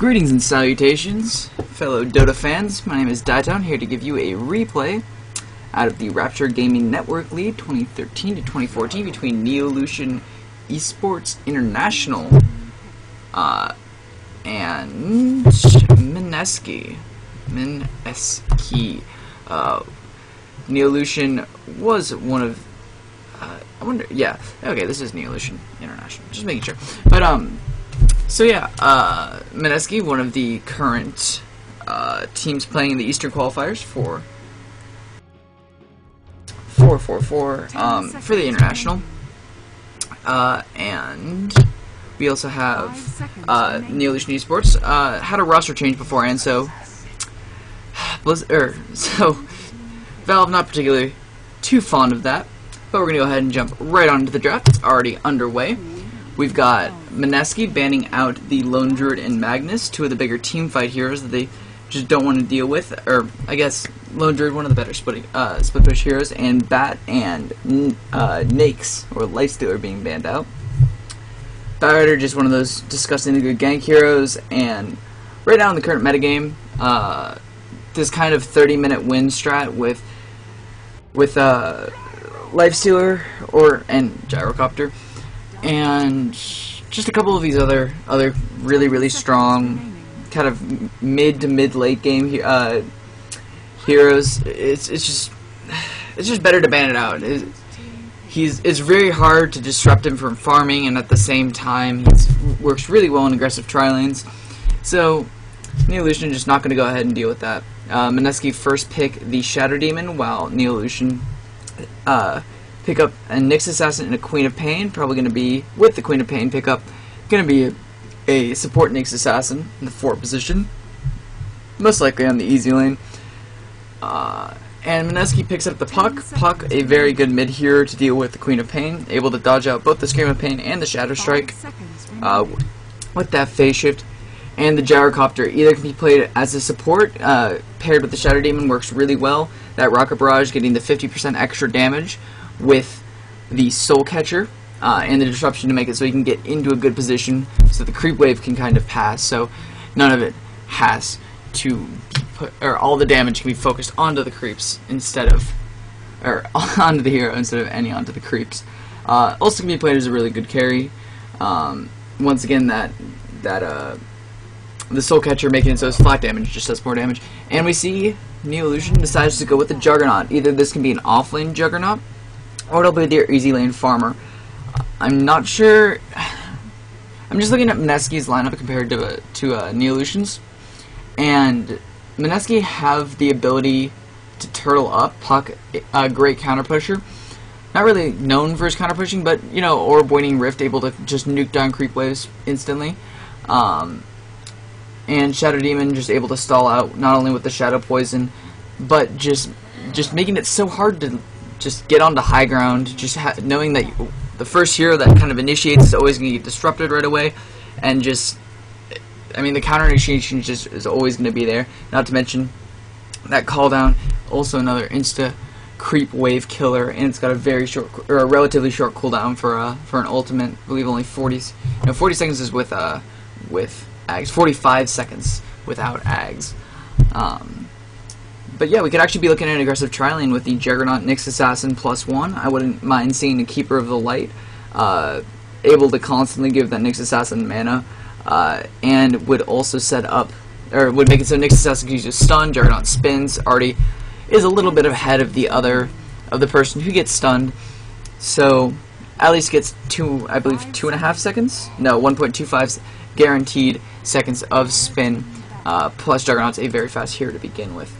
Greetings and salutations, fellow Dota fans. My name is Ditone, here to give you a replay out of the Rapture Gaming Network League 2013 to 2014 between Neolution Esports International and Mineski. Neolution was one of I wonder, yeah, okay, this is Neolution International, just making sure. But so yeah, Mineski, one of the current teams playing in the Eastern qualifiers for the International, and we also have Neolution Esports had a roster change beforehand, so Valve not particularly too fond of that, but we're gonna go ahead and jump right on into the draft. It's already underway. We've got Mineski banning out the Lone Druid and Magnus, two of the bigger team fight heroes that they just don't want to deal with. Or, I guess, Lone Druid, one of the better split push heroes, and Bat and Nakes, or Lifestealer, being banned out. Batrider, just one of those disgustingly good gank heroes, and right now in the current metagame, this kind of 30-minute win strat with Lifestealer and Gyrocopter, and just a couple of these other really strong kind of mid to late game heroes. It's just better to ban it out. It's very hard to disrupt him from farming, and at the same time he works really well in aggressive tri-lanes. So Neolution just not going to go ahead and deal with that. Mineski first pick the Shadow Demon, while Neolution pick up a Nyx Assassin and a Queen of Pain. Probably going to be, with the Queen of Pain pickup, going to be a support Nyx Assassin in the 4 position, most likely on the easy lane. And Mineski picks up the Puck. Puck, a very good mid hero to deal with the Queen of Pain, able to dodge out both the Scream of Pain and the Shadow Strike with that phase shift. And the Gyrocopter either can be played as a support, paired with the Shadow Demon works really well. That Rocket Barrage getting the 50% extra damage with the Soul Catcher and the Disruption to make it so you can get into a good position so the creep wave can kind of pass, so none of it has to be put, or all the damage can be focused onto the creeps instead of, or onto the hero instead of any onto the creeps. Also can be played as a really good carry. Once again, the Soul Catcher making it so it's flat damage just does more damage. And we see Neolution decides to go with the Juggernaut. Either this can be an off-lane Juggernaut, or it'll be their easy lane farmer. I'm not sure. I'm just looking at Mineski's lineup compared to Neolution's, and Mineski have the ability to turtle up. Puck, a great counter pusher. Not really known for his counter pushing, but you know, or Boiling Rift, able to just nuke down creep waves instantly. And Shadow Demon just able to stall out not only with the Shadow Poison, but just making it so hard to just get onto high ground. Just knowing that the first hero that kind of initiates is always going to get disrupted right away, and just, I mean, the counter initiation just is always going to be there. Not to mention that call down, also another insta creep wave killer, and it's got a very short, or a relatively short cooldown for an ultimate. I believe only 40 seconds is with Ags, 45 seconds without Ags. But yeah, we could actually be looking at an aggressive tri-lane with the Juggernaut Nyx Assassin +1. I wouldn't mind seeing a Keeper of the Light, able to constantly give that Nyx Assassin mana, and would also set up, or would make it so Nyx Assassin can use a stun. Juggernaut spins, already is a little bit ahead of the person who gets stunned, so at least gets I believe 2.5 seconds? No, 1.25 guaranteed seconds of spin, plus Juggernaut's a very fast hero to begin with.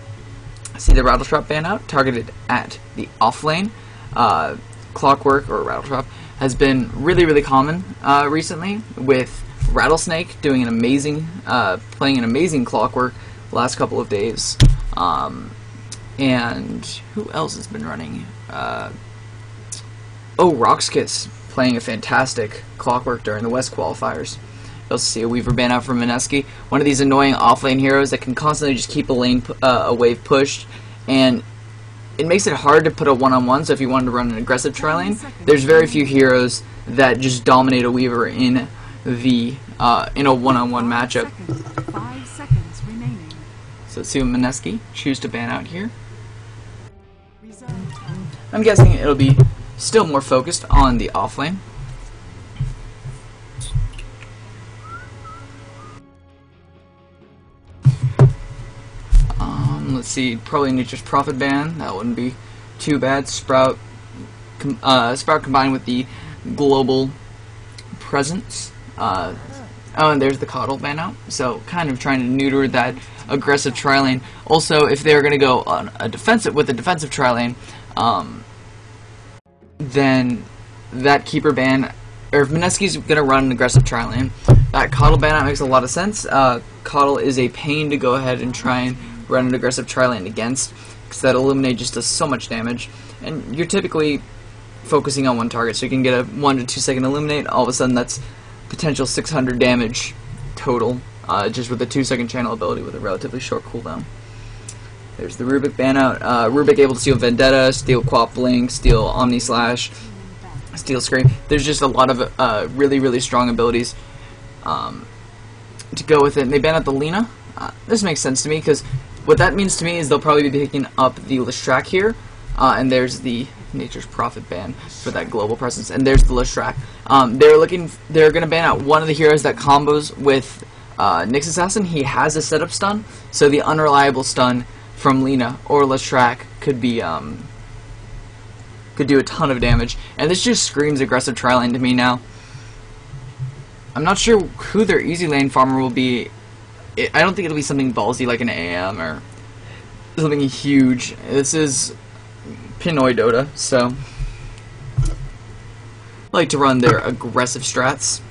See the Rattletrap ban out, targeted at the off lane. Clockwork, or Rattletrap, has been really common recently, with Rattlesnake doing an amazing, playing an amazing Clockwork the last couple of days. And who else has been running? Roxkiss playing a fantastic Clockwork during the West qualifiers. You'll see a Weaver ban out from Mineski, one of these annoying offlane heroes that can constantly just keep a wave pushed, and it makes it hard to put a one-on-one. So if you wanted to run an aggressive tri lane, there's very few heroes that just dominate a Weaver in the in a one-on-one matchup. 5 seconds remaining. So let's see what Mineski choose to ban out here. Reserve time. I'm guessing it'll be still more focused on the offlane. Let's see, probably Nature's Prophet ban. That wouldn't be too bad. Sprout combined with the global presence. Oh, and there's the Coddle ban out. So kind of trying to neuter that aggressive tri-lane. Also, if they're going to go on a defensive tri-lane, then that Keeper ban, or if Mineski's going to run an aggressive tri-lane, that Coddle ban out makes a lot of sense. Coddle is a pain to go ahead and try and run an aggressive tri-lane against, because that Illuminate just does so much damage, and you're typically focusing on one target, so you can get a 1 to 2 second Illuminate. All of a sudden that's potential 600 damage total, just with a 2-second channel ability with a relatively short cooldown. There's the Rubik ban out. Rubik able to steal Vendetta, steal Quap Blink, steal Omni Slash, steal Scream. There's just a lot of really strong abilities to go with it. And they ban out the Lina. This makes sense to me, because what that means to me is they'll probably be picking up the Lestrak here, and there's the Nature's Prophet ban for that global presence, and there's the Lestrak. They're gonna ban out one of the heroes that combos with Nyx Assassin. He has a setup stun, so the unreliable stun from Lina or Lestrak could be could do a ton of damage, and this just screams aggressive tri-lane to me now. I'm not sure who their easy lane farmer will be. I don't think it'll be something ballsy like an AM or something huge. This is Pinoy Dota, so I like to run their aggressive strats.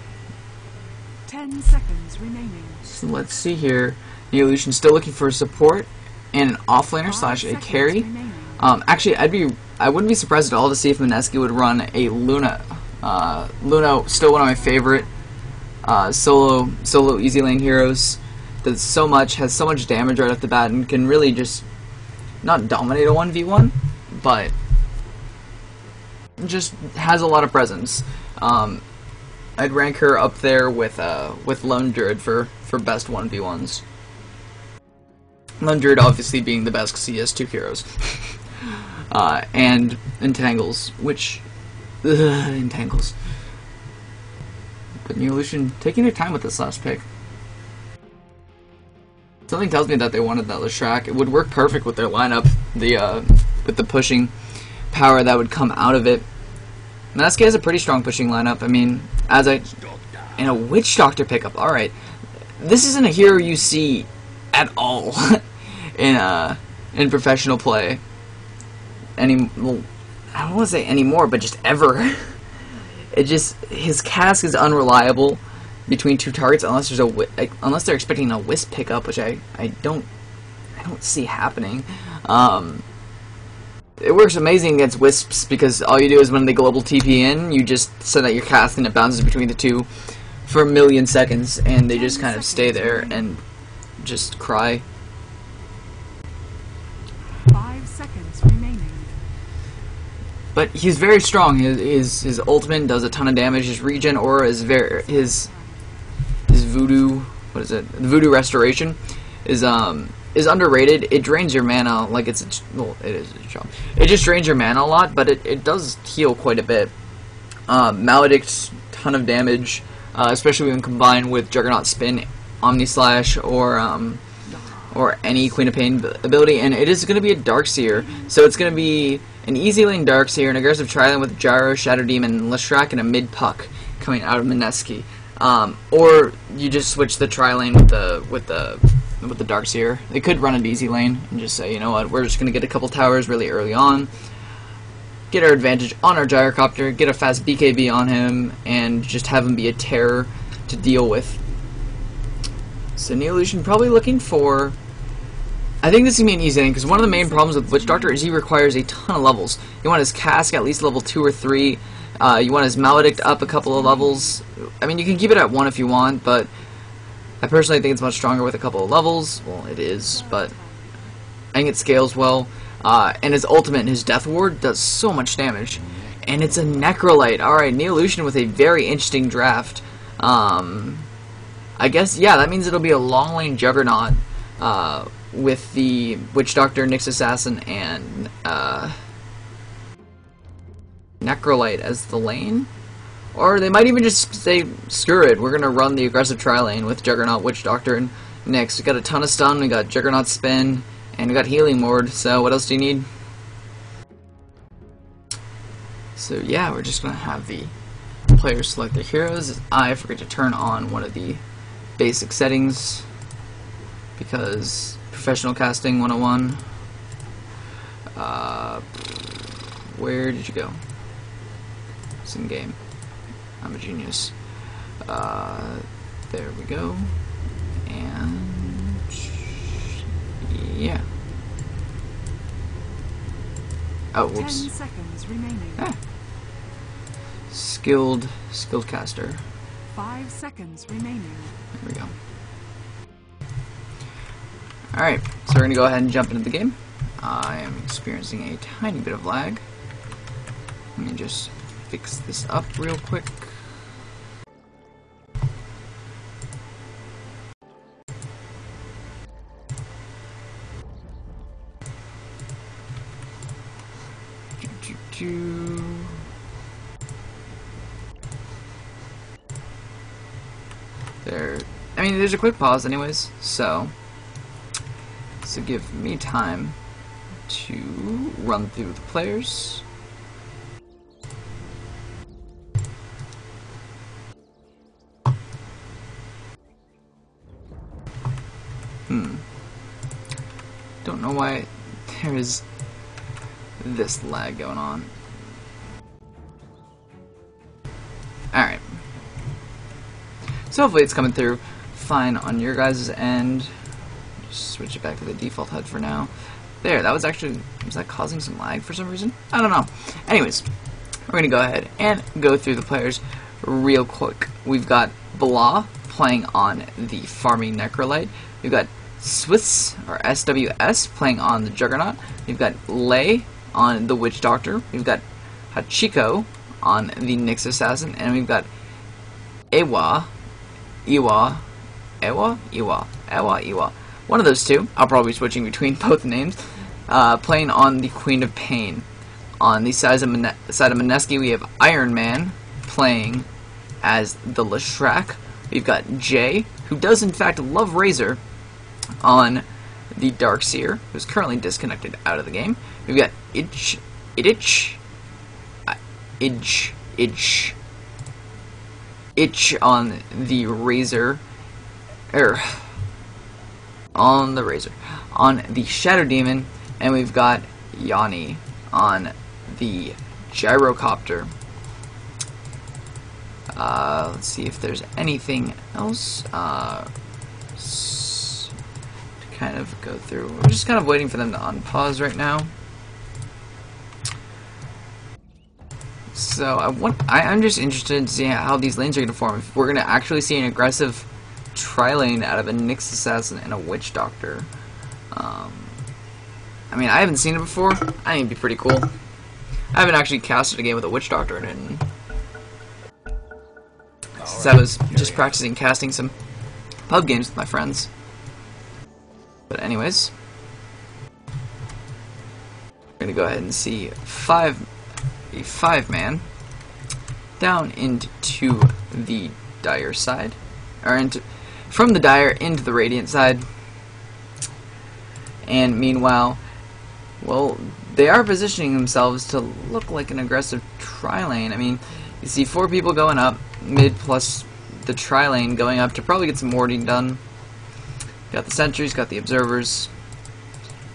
10 seconds remaining. So let's see here. Neolution still looking for support and an offlaner slash a carry. Actually, I wouldn't be surprised at all to see if Mineski would run a Luna. Luna, still one of my favorite solo easy lane heroes. Does so much, has so much damage right off the bat, and can really just not dominate a 1v1, but just has a lot of presence. I'd rank her up there with Lone Druid for best 1v1s. Lone Druid obviously being the best because he has 2 heroes. And Entangles, which Entangles. But Neolution taking their time with this last pick. Something tells me that they wanted that Lestrak. It would work perfect with their lineup, with the pushing power that would come out of it. Mineski has a pretty strong pushing lineup. I mean, in a Witch Doctor pickup, alright. This isn't a hero you see at all in professional play. I don't want to say anymore, but just ever. His cast is unreliable between 2 targets unless unless they're expecting a Wisp pickup, which I don't see happening. It works amazing against Wisps because all you do is when they global TP in, you just send out your cast and it bounces between the 2 for a million seconds, and they just kind of stay there and just cry. 5 seconds remaining. But he's very strong. His ultimate does a ton of damage. His regen aura is his voodoo, what is it? The voodoo restoration is underrated. It drains your mana like it is a job. It just drains your mana a lot, but it does heal quite a bit. Maledict, ton of damage, especially when combined with Juggernaut Spin, Omni Slash, or any Queen of Pain ability. And it is going to be a Darkseer, so it's going to be an easy lane Darkseer, an aggressive tri-lane with Gyro, Shadow Demon, Lestrak, and a mid puck coming out of Mineski. Or you just switch the tri-lane with the Darkseer. They could run an easy lane and just say, you know what, we're just going to get a couple towers really early on, get our advantage on our Gyrocopter, get a fast BKB on him, and just have him be a terror to deal with. So Neolution probably looking for... I think this is going to be an easy lane, because one of the main problems with Witch Doctor is he requires a ton of levels. You want his Cask at least level 2 or 3. You want his Maledict up a couple of levels. I mean, you can keep it at 1 if you want, but I personally think it's much stronger with a couple of levels. Well, it is, but I think it scales well. And his ultimate, his Death Ward, does so much damage. And it's a Necrolite. Alright, Neolution with a very interesting draft. I guess, yeah, that means it'll be a long lane Juggernaut with the Witch Doctor, Nyx Assassin, and Necrolite as the lane. Or they might even just say, screw it, we're going to run the aggressive tri-lane with Juggernaut, Witch Doctor, and Nyx. We got a ton of stun, we got Juggernaut Spin, and we got Healing Ward, so what else do you need? So yeah, we're just going to have the players select their heroes. I forget to turn on one of the basic settings, because professional casting 101. Where did you go? It's in game. I'm a genius. There we go. And yeah. Oh, whoops. 10 seconds remaining. Ah. Skilled caster. 5 seconds remaining. There we go. Alright, so we're going to go ahead and jump into the game. I am experiencing a tiny bit of lag. Let me just fix this up real quick. There. I mean, there's a quick pause anyways, so give me time to run through the players. Don't know why there is this lag going on. Alright. So hopefully it's coming through fine on your guys' end. Just switch it back to the default HUD for now. There, that was actually, was that causing some lag for some reason? I don't know. Anyways, we're going to go ahead and go through the players real quick. We've got Blah playing on the farming Necrolite. We've got Swiss, or SWS, playing on the Juggernaut. We've got Lei on the Witch Doctor. We've got Hachiko on the Nyx Assassin. And we've got Iwa. One of those two. I'll probably be switching between both names. Playing on the Queen of Pain. On the side of Mineski, we have Iron Man playing as the Leshrac. We've got Jay, who does in fact love Razor, on the Darkseer, who's currently disconnected out of the game. We've got Idge on the Razor, on the Shadow Demon, and we've got Yanni on the Gyrocopter. Let's see if there's anything else to kind of go through. We're just kind of waiting for them to unpause right now. So I'm just interested to see how these lanes are going to form. If we're going to actually see an aggressive tri-lane out of a Nyx Assassin and a Witch Doctor. I mean, I haven't seen it before. I think it'd be pretty cool. I haven't actually casted a game with a Witch Doctor in it, since I was just practicing casting some pub games with my friends. But anyways, we're going to go ahead and see a 5-man down into the Dire side, or from the Dire into the Radiant side. And meanwhile, well, they are positioning themselves to look like an aggressive tri-lane. I mean, you see 4 people going up, mid plus the tri-lane going up to probably get some warding done. Got the sentries, got the observers.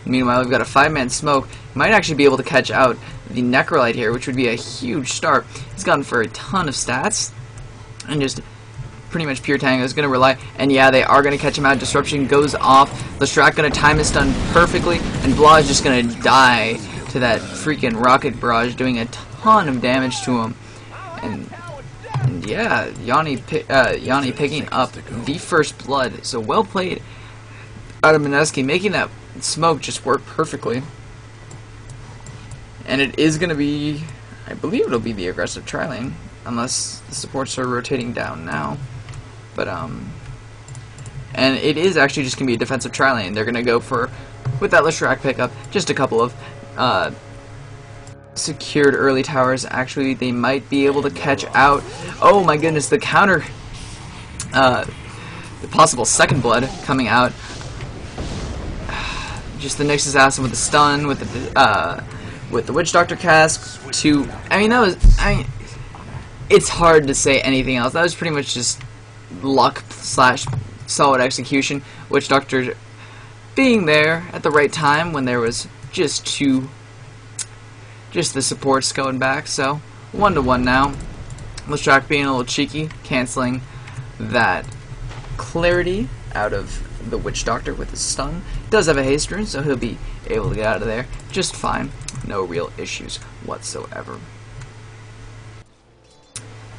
Meanwhile, we've got a 5-man smoke. Might actually be able to catch out the Necrolite here, which would be a huge start. He's gone for a ton of stats, and just pretty much pure tango is going to rely. And yeah, they are going to catch him out. Disruption goes off. Leshrac going to time his stun perfectly, and Blah is just going to die to that freaking rocket barrage, doing a ton of damage to him. And yeah, Yanni picking up the first blood. So well played out of Mineski, making that smoke just work perfectly. And it is going to be, I believe it'll be the aggressive tri-lane, unless the supports are rotating down now. But And it is actually just going to be a defensive tri-lane. They're going to go for, with that Leshrac pickup, just a couple of secured early towers. Actually, they might be able to catch out. Oh my goodness, the counter, the possible second blood coming out. Just the Nyx Assassin with the stun, with the Witch Doctor cask. It's hard to say anything else. That was pretty much just luck / solid execution. Witch Doctor being there at the right time when there was just the supports going back. So 1-1 now. Leshrac being a little cheeky, canceling that clarity out of the Witch Doctor with his stun. Does have a haste rune, so he'll be able to get out of there just fine. No real issues whatsoever.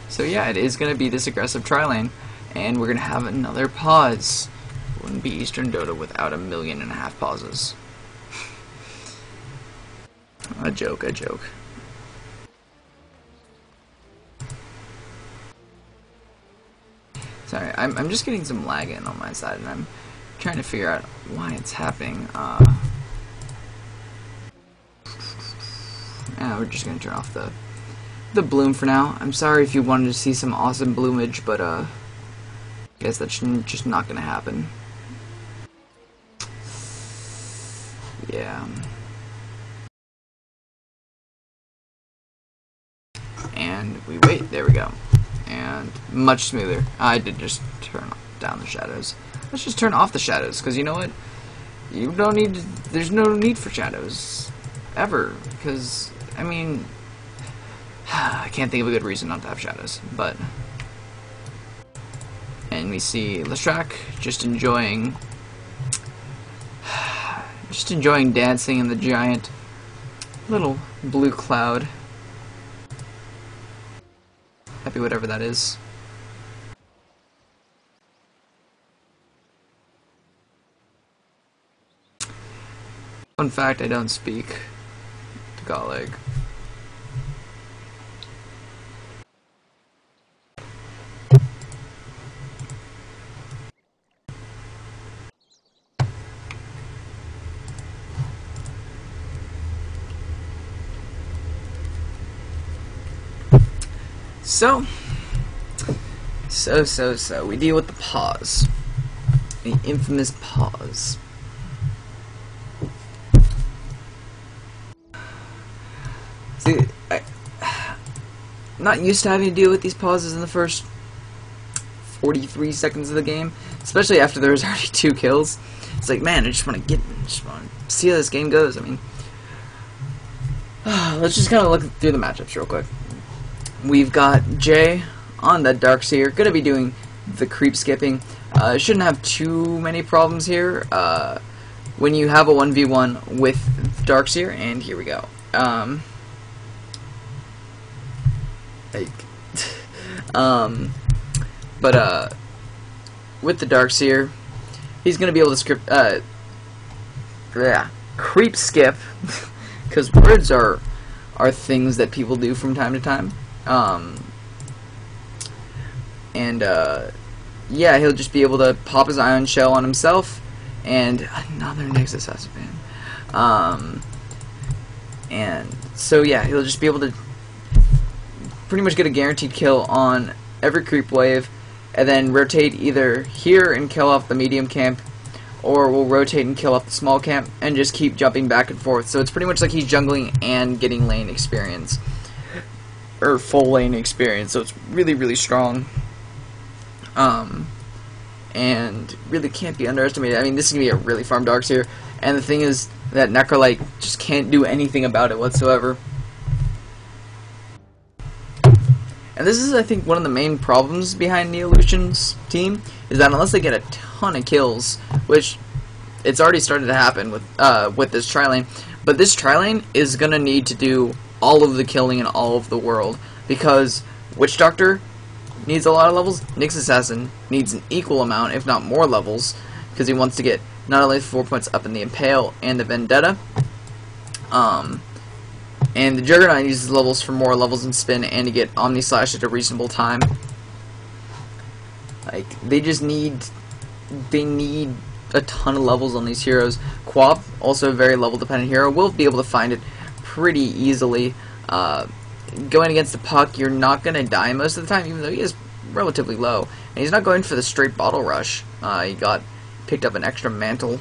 So yeah, it is going to be this aggressive tri-lane, and we're going to have another pause. Wouldn't be Eastern Dota without 1.5 million pauses. A joke, a joke. Sorry, I'm just getting some lag in on my side, and I'm trying to figure out why it's happening. We're just gonna turn off the bloom for now. I'm sorry if you wanted to see some awesome bloomage, but I guess that's just not gonna happen. Yeah. And we wait. There we go. And much smoother. I did just turn down the shadows. Let's just turn off the shadows, because you know what? You don't need to, there's no need for shadows. Ever. Because, I mean, I can't think of a good reason not to have shadows. But, and we see Leshrac just enjoying dancing in the giant little blue cloud. Happy whatever that is. Fun fact, I don't speak Tagalog. So, we deal with the pause. The infamous pause. See, I'm not used to having to deal with these pauses in the first 43 seconds of the game, especially after there's already 2 kills. It's like, man, I just want to see how this game goes. I mean, let's just kind of look through the matchups real quick. We've got Jay on the Darkseer, gonna be doing the creep skipping. Shouldn't have too many problems here when you have a 1v1 with Darkseer, and here we go. With the Darkseer, he's gonna be able to creep skip, because words are things that people do from time to time. Yeah, he'll just be able to pop his ion shell on himself, and another Nyx Assassin fan. And so yeah, he'll just be able to pretty much get a guaranteed kill on every creep wave, and then rotate either here and kill off the medium camp, or we'll rotate and kill off the small camp, and just keep jumping back and forth. So it's pretty much like he's jungling and getting lane experience, or full lane experience. So it's really, really strong. And really can't be underestimated. I mean, this is going to be a really farm Darkseer, and the thing is that Necrolite just can't do anything about it whatsoever. And this is, I think, one of the main problems behind Neolution's team, is that unless they get a ton of kills, which it's already started to happen with this tri-lane, but this tri-lane is going to need to do all of the killing in all of the world, because Witch Doctor needs a lot of levels, Nyx Assassin needs an equal amount, if not more levels, because he wants to get not only 4 points up in the Impale and the Vendetta, and the Juggernaut uses levels for more levels in spin and to get Omni Slash at a reasonable time. Like, they just need they need a ton of levels on these heroes. Quap, also a very level dependent hero, will be able to find it pretty easily. Going against the Puck, you're not going to die most of the time, even though he is relatively low. And he's not going for the straight bottle rush. He picked up an extra mantle.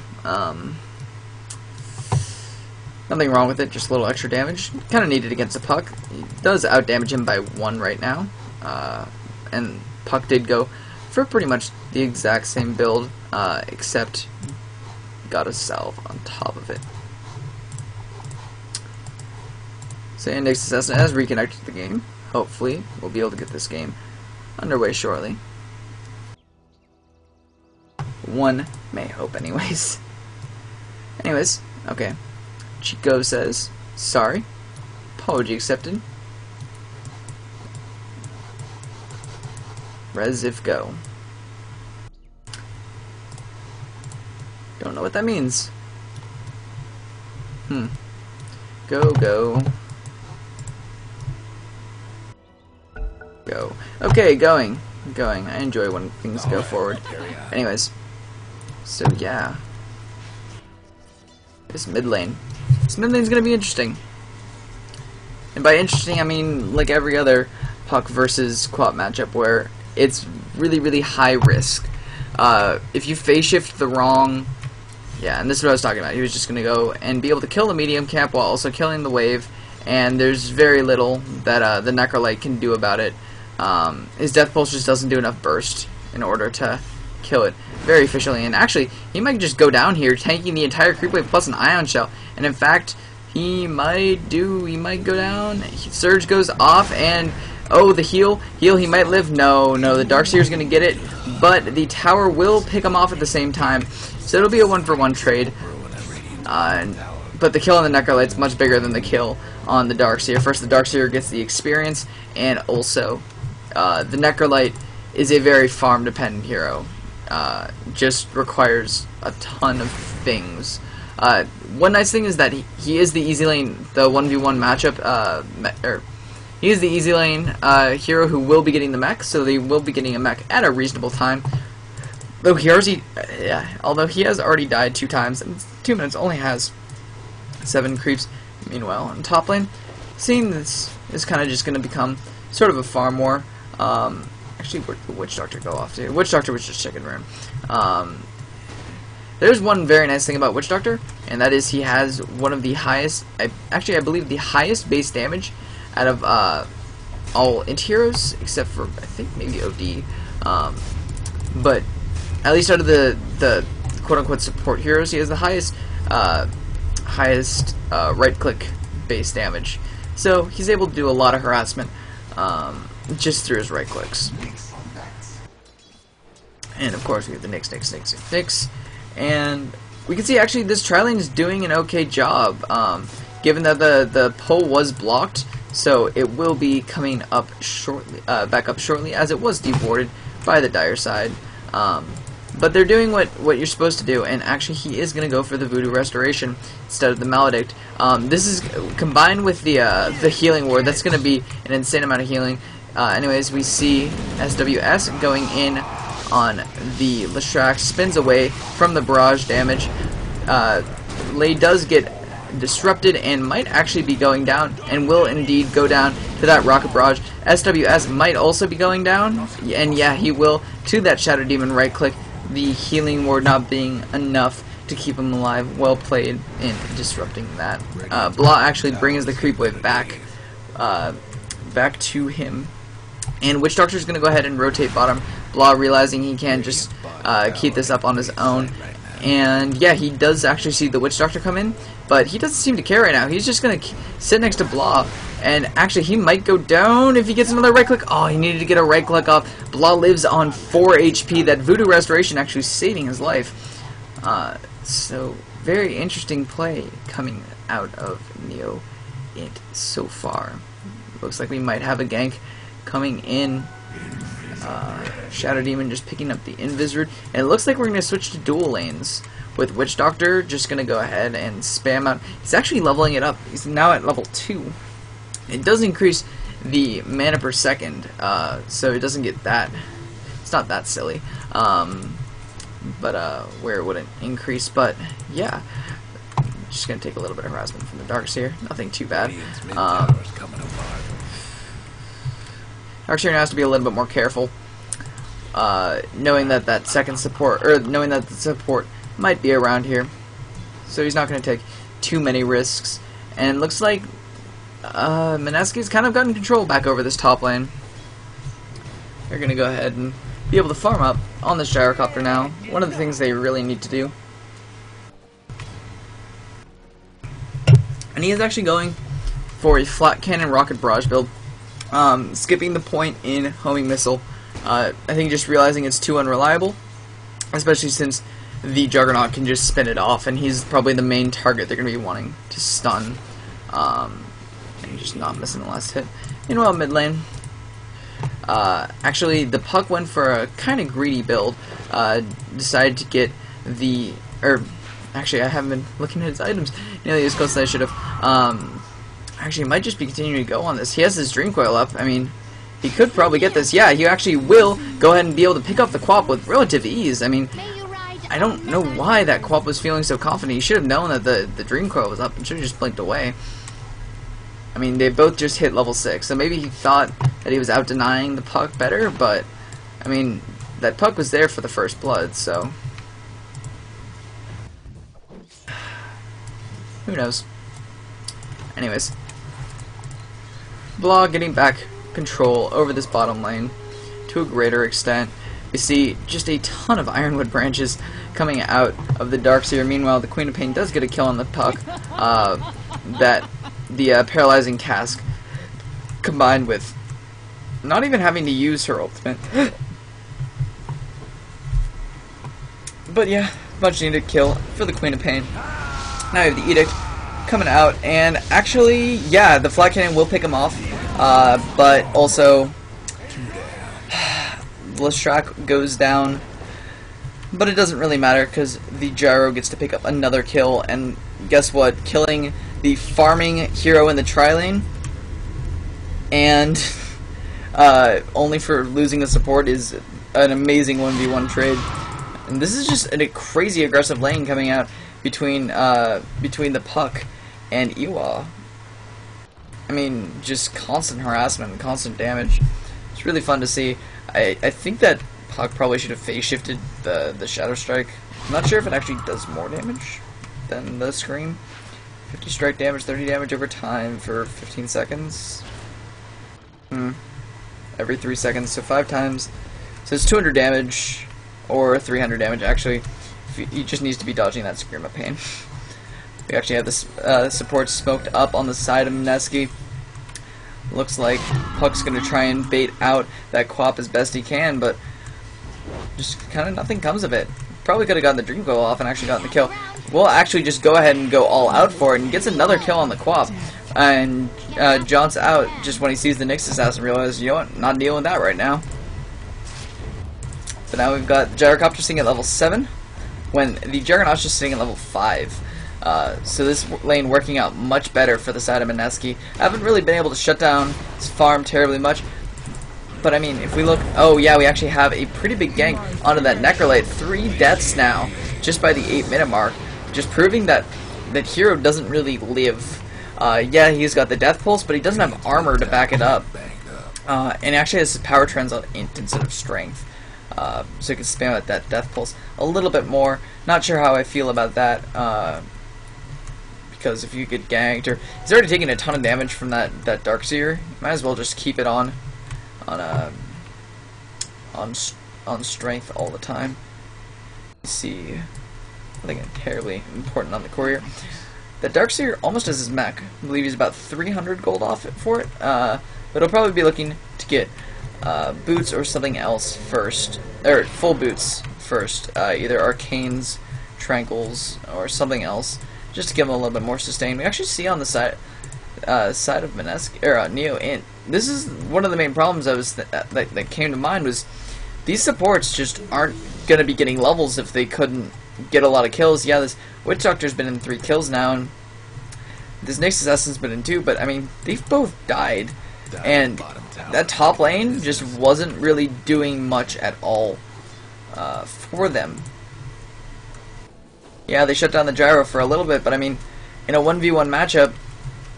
Nothing wrong with it, just a little extra damage. Kind of needed against the Puck. He does outdamage him by 1 right now. And Puck did go for pretty much the exact same build, except got a salve on top of it. So Nyx Assassin has reconnected to the game. Hopefully, we'll be able to get this game underway shortly. One may hope, anyways. Anyways, okay. Chico says, sorry. Apology accepted. Res if go. Don't know what that means. Go, go. Go. Okay, going. I enjoy when things go forward. Anyways. So, yeah. This mid lane. This mid lane's gonna be interesting. And by interesting, I mean like every other Puck versus Quap matchup where it's really, really high risk. If you phase shift the wrong... Yeah, and this is what I was talking about. He was just gonna go and be able to kill the medium camp while also killing the wave. And there's very little that the Necrolite can do about it. His Death Pulse just doesn't do enough burst in order to kill it very efficiently. And actually, he might just go down here, tanking the entire creep wave plus an Ion Shell. And in fact, he might go down. Surge goes off, and oh, the heal, he might live. No, the Darkseer's gonna get it, but the tower will pick him off at the same time. So it'll be a 1-for-1 trade. But the kill on the Necrolite's much bigger than the kill on the Darkseer. First, the Darkseer gets the experience, and also the Necrolite is a very farm-dependent hero. Just requires a ton of things. One nice thing is that he is the easy lane, the 1v1 matchup. He is the easy lane hero who will be getting the mech, so they will be getting a mech at a reasonable time. Though although he has already died 2 times, and 2 minutes only has 7 creeps. Meanwhile, on top lane, seeing this is kind of just going to become sort of a farm war. Actually, where did the Witch Doctor go off to? Witch Doctor was just checking room. There's one very nice thing about Witch Doctor, and that is he has one of the highest, I believe the highest base damage out of all int heroes, except for, I think, maybe OD. But at least out of the quote-unquote support heroes, he has the highest right-click base damage. So he's able to do a lot of harassment just through his right-clicks. And of course we have the Nyx. And we can see actually this tri-lane is doing an okay job, given that the pull was blocked, so it will be coming up shortly, back up shortly, as it was dewarded by the dire side. But they're doing what you're supposed to do, and actually he is going to go for the Voodoo Restoration instead of the Maledict. This is combined with the Healing Ward. That's going to be an insane amount of healing. Anyways, we see SWS going in on the Leshrac, spins away from the barrage damage. Lei does get disrupted and might actually be going down, and will indeed go down to that rocket barrage. SWS might also be going down, and yeah, he will, to that Shadow Demon right click, the Healing Ward not being enough to keep him alive. Well played in disrupting that. Blah actually brings the creep wave back to him, and Witch Doctor is going to go ahead and rotate bottom. Blah realizing he can't just keep this up on his own. And yeah, he does actually see the Witch Doctor come in, but he doesn't seem to care right now. He's just going to sit next to Blah, and actually he might go down if he gets another right click. Oh, he needed to get a right click off. Blah lives on 4 HP. That Voodoo Restoration actually saving his life. So, very interesting play coming out of Neo Int so far. Looks like we might have a gank coming in. Shadow Demon just picking up the Invis-Root, and it looks like we're going to switch to dual lanes, with Witch Doctor just going to go ahead and spam out. He's actually leveling it up. He's now at level 2. It does increase the mana per second, so it doesn't get that. It's not that silly. but where it wouldn't increase. But yeah, just gonna take a little bit of harassment from the Darkseer. Nothing too bad. Darkseer now has to be a little bit more careful, knowing that that second support, or knowing that the support might be around here. So he's not gonna take too many risks. And it looks like Mineski's kind of gotten control back over this top lane. They're gonna go ahead and be able to farm up on this gyrocopter now. One of the things they really need to do. And he is actually going for a flat cannon rocket barrage build, skipping the point in homing missile. I think just realizing it's too unreliable, especially since the Juggernaut can just spin it off, and he's probably the main target they're going to be wanting to stun. And he's just not missing the last hit. Meanwhile, mid lane, actually the Puck went for a kind of greedy build, decided to get the, actually I haven't been looking at his items nearly as close as I should have. Actually he might just be continuing to go on this. He has his Dream Coil up. I mean, he could probably get this. Yeah, he actually will go ahead and be able to pick up the Quap with relative ease. I mean, I don't know why that Quap was feeling so confident. He should have known that the Dream Coil was up and should have just blinked away. I mean, they both just hit level 6, so maybe he thought that he was out-denying the Puck better, but, I mean, that Puck was there for the first blood, so who knows. Anyways, Blah getting back control over this bottom lane to a greater extent. We see just a ton of Ironwood branches coming out of the Darkseer. Meanwhile, the Queen of Pain does get a kill on the Puck. That the Paralyzing Cask, combined with not even having to use her ultimate. But yeah, much needed kill for the Queen of Pain. Now we have the Edict coming out, and actually, yeah, the Flat Cannon will pick him off, but also Lestrak goes down, but it doesn't really matter because the Gyro gets to pick up another kill, and guess what? Killing the farming hero in the tri-lane and only for losing the support is an amazing 1v1 trade. And this is just a crazy aggressive lane coming out between the Puck and Iwa. I mean, just constant harassment and constant damage. It's really fun to see. I think that Puck probably should have phase shifted the Shadow Strike. I'm not sure if it actually does more damage than the Scream. 50 strike damage, 30 damage over time for 15 seconds. Every 3 seconds, so 5 times. So it's 200 damage, or 300 damage actually. He just needs to be dodging that Scream of Pain. We actually have this support smoked up on the side of Mineski. Looks like Puck's going to try and bait out that Quap as best he can, but just kind of nothing comes of it. Probably could have gotten the Dream Coil off and actually gotten the kill. We'll actually just go ahead and go all out for it and gets another kill on the Quap. And jaunts out just when he sees the Nyx Assassin, realizes, you know what, not dealing with that right now. But now we've got Gyrocopter sitting at level 7, when the Juggernaut's just sitting at level 5. So this lane working out much better for the side of Mineski. I haven't really been able to shut down his farm terribly much. But I mean, if we look, oh yeah, we actually have a pretty big gank onto that Necrolite. 3 deaths now, just by the 8-minute mark, just proving that that hero doesn't really live. Yeah, he's got the Death Pulse, but he doesn't have armor to back it up. And actually has his power trends on int instead of strength. So he can spam at that Death Pulse a little bit more. Not sure how I feel about that. Because if you get ganked, or he's already taking a ton of damage from that Darkseer, might as well just keep it on strength all the time. Let's see, nothing terribly important on the courier. The Darkseer almost has his mech. I believe he's about 300 gold off it for it. But he'll probably be looking to get boots or something else first, or full boots first. Either arcanes, tranquils, or something else, just to give him a little bit more sustain. We actually see on the side of Mineski, or Neo, and this is one of the main problems that came to mind, was these supports just aren't going to be getting levels if they couldn't get a lot of kills. Yeah, this Witch Doctor's been in 3 kills now, and this Nyx Assassin's been in 2, but I mean, they've both died, and that top lane just wasn't really doing much at all for them. Yeah, they shut down the gyro for a little bit, but I mean, in a 1v1 matchup,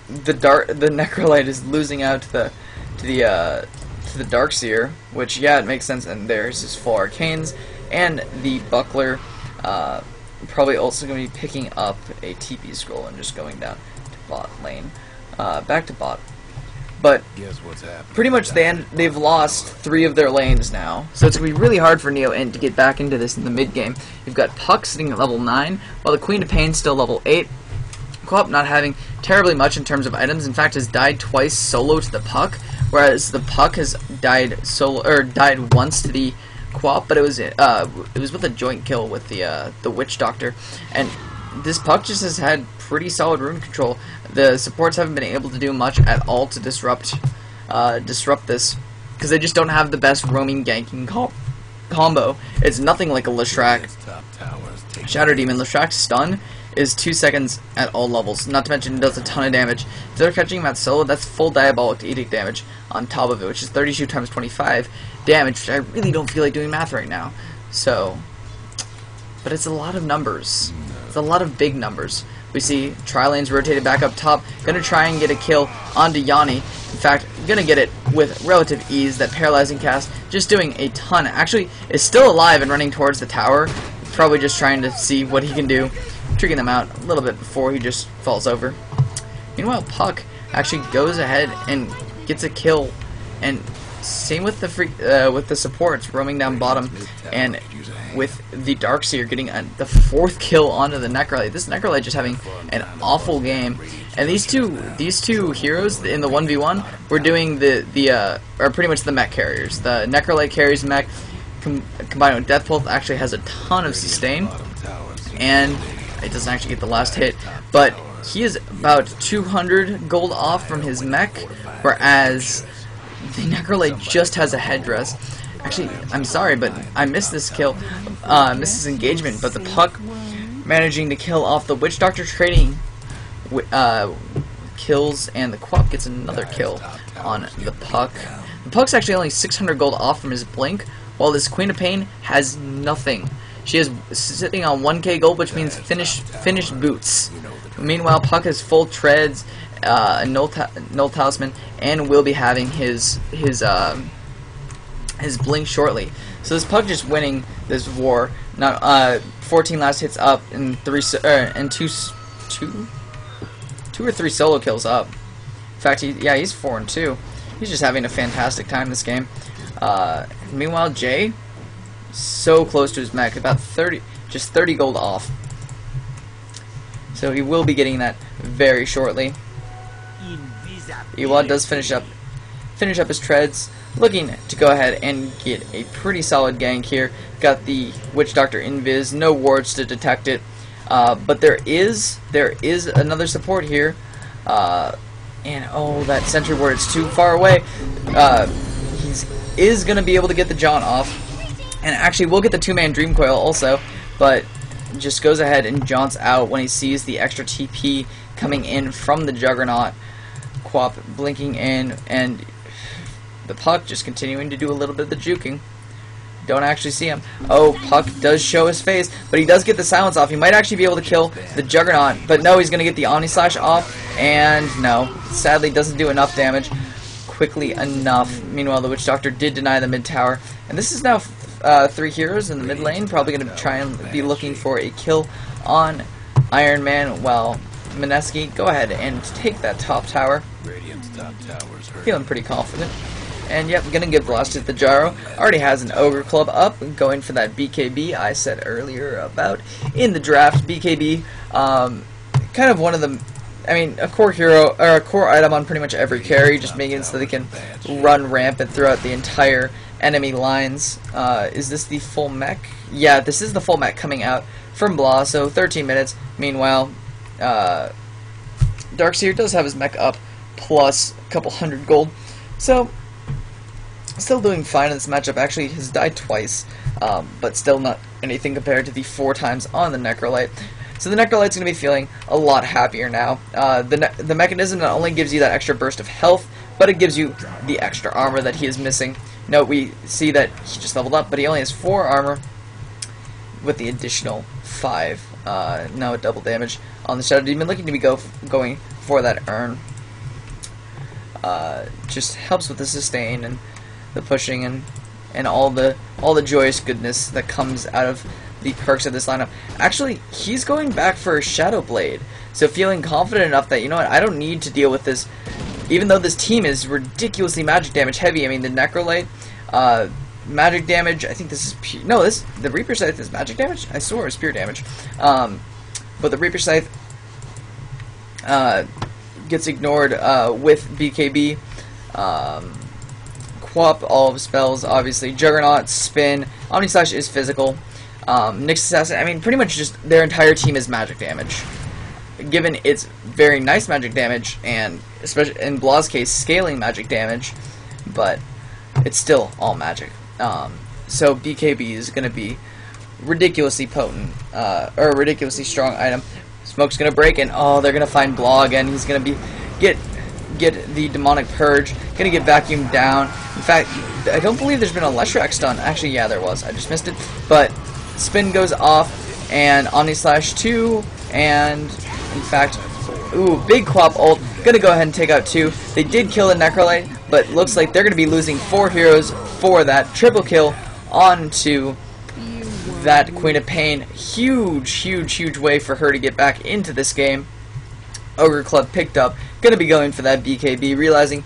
the Necrolite is losing out to the Darkseer, which, yeah, it makes sense. And there's his full arcanes, and the Buckler probably also going to be picking up a TP scroll and just going down to bot lane, back to bot. But pretty much they've lost 3 of their lanes now, so it's going to be really hard for Neo to get back into this in the mid game. You've got Puck sitting at level 9, while the Queen of Pain still level 8. Co-op not having terribly much in terms of items. In fact, has died twice solo to the Puck, whereas the Puck has died solo or died once to the Co-op, but it was with a joint kill with the Witch Doctor, and this Puck just has had pretty solid rune control. The supports haven't been able to do much at all to disrupt this, because they just don't have the best roaming ganking combo. It's nothing like a Leshrac Shadow Demon. Leshrac's stun is 2 seconds at all levels, not to mention it does a ton of damage. If they're catching him at solo, that's full Diabolic Edict damage on top of it, which is 32 times 25 damage, which I really don't feel like doing math right now. So, but it's a lot of numbers. It's a lot of big numbers. We see Tri-Lane's rotated back up top, gonna try and get a kill onto Yanni. In fact, gonna get it with relative ease. That paralyzing cast, just doing a ton. Actually, is still alive and running towards the tower. Probably just trying to see what he can do, tricking them out a little bit before he just falls over. Meanwhile, Puck actually goes ahead and gets a kill, and same with the supports roaming down bottom, and with the Darkseer getting the 4th kill onto the Necrolite. This Necrolite just having an awful game, and these two heroes in the 1v1 were doing or pretty much the mech carriers. The Necrolite carries mech combined with Deathpulse actually has a ton of sustain, and it doesn't actually get the last hit, but he is about 200 gold off from his mech, whereas the Necrolite just has a headdress. Actually, I'm sorry, but I missed this kill, missed this engagement, but the Puck managing to kill off the Witch Doctor, trading kills, and the Quap gets another kill on the Puck. The Puck's actually only 600 gold off from his blink, while this Queen of Pain has nothing. She is sitting on 1k gold, which means finished boots. Meanwhile, Puck has full treads, null talisman, and will be having his blink shortly. So this Puck just winning this war. Not 14 last hits up and two or three solo kills up. In fact, he's 4-2. He's just having a fantastic time this game. Meanwhile, Jay, so close to his mech, about 30 gold off. So he will be getting that very shortly. Iwa does finish up his treads, looking to go ahead and get a pretty solid gank here. Got the Witch Doctor invis, no wards to detect it, but there is another support here, and oh, that sentry ward is too far away. He is going to be able to get the jaunt off, and actually will get the 2-man Dream Coil also, but just goes ahead and jaunts out when he sees the extra TP coming in from the Juggernaut. Quap blinking in, and the Puck just continuing to do a little bit of the juking. Don't actually see him. Oh, Puck does show his face, but he does get the silence off. He might actually be able to kill the Juggernaut, but no, he's going to get the Omni Slash off, and no, sadly doesn't do enough damage quickly enough. Meanwhile, the Witch Doctor did deny the mid tower, and this is now 3 heroes in the mid lane, probably going to try and be looking for a kill on Iron Man, while Mineski go ahead and take that top tower. Feeling pretty confident. And yep, gonna give blasted the gyro. Already has an Ogre Club up, going for that BKB I said earlier about in the draft. BKB, kind of one of the, I mean, a core hero, or a core item on pretty much every carry, just making it so they can run rampant throughout the entire enemy lines. Is this the full mech? Yeah, this is the full mech coming out from Blah, so 13 minutes. Meanwhile, Darkseer does have his mech up, plus a couple hundred gold, so still doing fine in this matchup. Actually, has died twice, but still not anything compared to the 4 times on the Necrolite. So the Necrolite's going to be feeling a lot happier now. The mechanism not only gives you that extra burst of health, but it gives you the extra armor that he is missing. Note, we see that he just leveled up, but he only has 4 armor. with the additional 5, now at double damage on the Shadow Demon, looking to be going for that Urn. Just helps with the sustain and the pushing and all the joyous goodness that comes out of the perks of this lineup. Actually, he's going back for Shadow Blade, so feeling confident enough that, you know what, I don't need to deal with this, even though this team is ridiculously magic damage heavy. I mean, the Necrolite, magic damage, I think this is no, the Reaper Scythe is magic damage? I swore it was pure damage. But the Reaper Scythe gets ignored with BKB. Quap all of spells, obviously. Juggernaut, Spin, Omnislash is physical. Nyx Assassin, I mean, pretty much just their entire team is magic damage. Given its very nice magic damage, and especially in Blah's case, scaling magic damage, but it's still all magic. So BKB is going to be ridiculously potent, or a ridiculously strong item. Smoke's going to break, and oh, they're going to find Blah again. He's going to get the Demonic Purge, going to get vacuumed down. In fact, I don't believe there's been a Leshrac stun. Actually, yeah, there was. I just missed it. But Spin goes off, and Omnislash 2, and in fact, ooh, big Quap ult. Going to go ahead and take out 2. They did kill the Necrolite, but looks like they're going to be losing 4 heroes for that triple kill onto that Queen of Pain. Huge way for her to get back into this game. Ogre Club picked up, going to be going for that BKB, realizing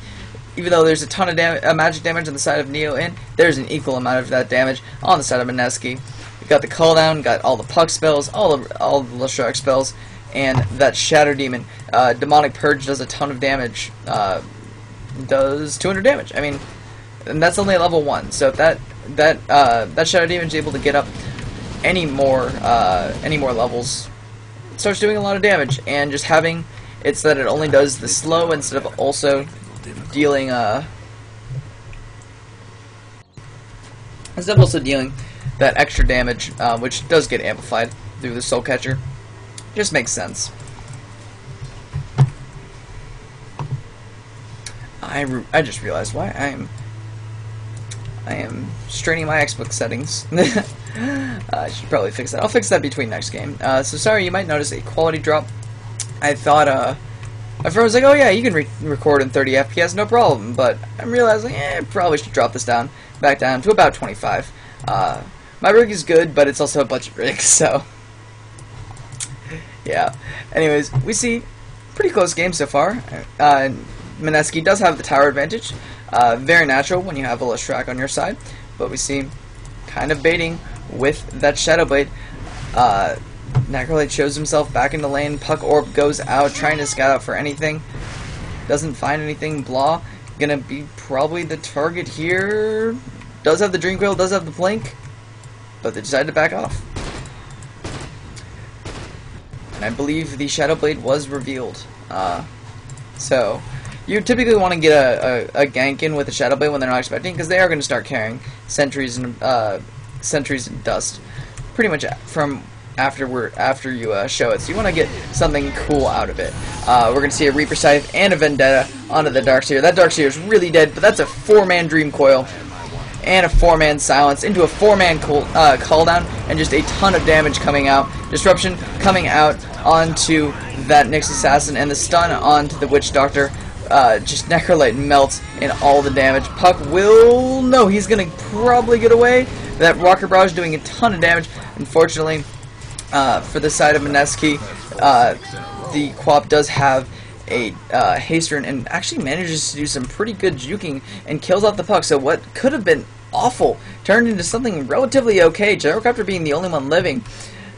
even though there's a ton of magic damage on the side of Neo-In, there's an equal amount of that damage on the side of Mineski. We got the Call Down, got all the Puck spells, all the Leshrac spells, and that Shadow Demon. Demonic Purge does a ton of damage, does 200 damage. I mean, and that's only level 1, so if that Shadow Demon is able to get up any more levels, it starts doing a lot of damage. And just having it so that it only does the slow instead of also dealing that extra damage, which does get amplified through the Soul Catcher, just makes sense. I just realized why I am straining my Xbox settings. I should probably fix that. I'll fix that between next game. So sorry, you might notice a quality drop. I thought, my friend was like, oh yeah, you can record in 30 FPS, no problem. But I'm realizing, I probably should drop this back down to about 25. My rig is good, but it's also a budget rig, so yeah. Anyways, we see pretty close game so far. Mineski does have the tower advantage. Very natural when you have a Leshrac on your side, but we see kind of baiting with that Shadow Blade. Necrolite shows himself back in the lane. Puck Orb goes out, trying to scout out for anything. Doesn't find anything. Blah gonna be probably the target here. Does have the Dream Coil, does have the Blink, but they decided to back off. And I believe the Shadow Blade was revealed. So you typically want to get a gank in with a Shadow Blade when they're not expecting, because they are going to start carrying sentries and dust pretty much from after you show it. So you want to get something cool out of it. We're going to see a Reaper Scythe and a Vendetta onto the Darkseer. That Darkseer is really dead, but that's a 4-man Dream Coil and a 4-man Silence into a 4-man Call Down, and just a ton of damage coming out. Disruption coming out onto that Nyx Assassin, and the stun onto the Witch Doctor. Just Necrolite melts in all the damage. Puck will... no, he's going to probably get away. That Rocket Barrage doing a ton of damage. Unfortunately, for the side of Mineski, the Quap does have a haster and actually manages to do some pretty good juking and kills off the Puck. So what could have been awful turned into something relatively okay. Gyrocopter being the only one living.